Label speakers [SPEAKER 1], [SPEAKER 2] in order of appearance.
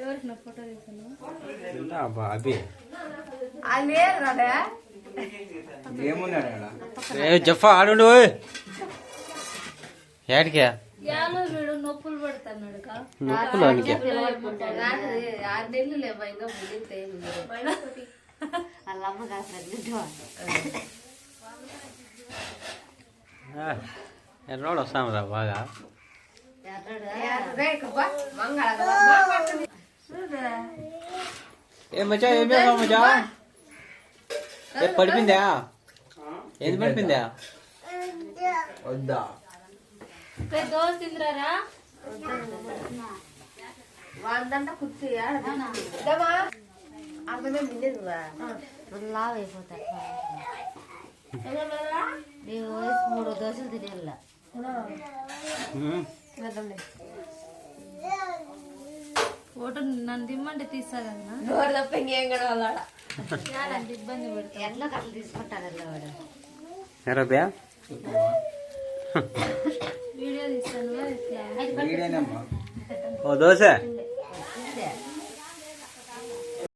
[SPEAKER 1] ఎవరికి నా ఫోటో తీసాను
[SPEAKER 2] జఫా ఆడు ఏడికే
[SPEAKER 1] యాలో వీడు నొప్పులు పడుతున్నాడు
[SPEAKER 2] నొప్పులు అనికి
[SPEAKER 1] 6 నెలలు లేవా ఇంకా ముగితే అల్లమ్మ
[SPEAKER 2] ఎర్రోడు వస్తాము రా బాగా ఏ మచ్చా ఏం చేస్తావు మచ్చా పడిపోయిందా ఏది పడిపోయిందా వద్దా
[SPEAKER 1] దోశ తిందిరారా
[SPEAKER 3] వాళ్ళంతా కుర్చీ అర్థమే మిల్లేదు లావ్ అయిపోతాయి నేను 3 దోశలు తినేలా
[SPEAKER 1] ఫోటో నన్ను తిమ్మంటే తీస్తా కదా
[SPEAKER 3] నోరు తప్ప ఇంకేం కడవాలా
[SPEAKER 1] ఇబ్బంది పెడతా
[SPEAKER 3] ఎట్లా కట్టలు తీసుకుంటారు వాడు
[SPEAKER 1] వీడియో తీస్తాను
[SPEAKER 2] ఓ దోశ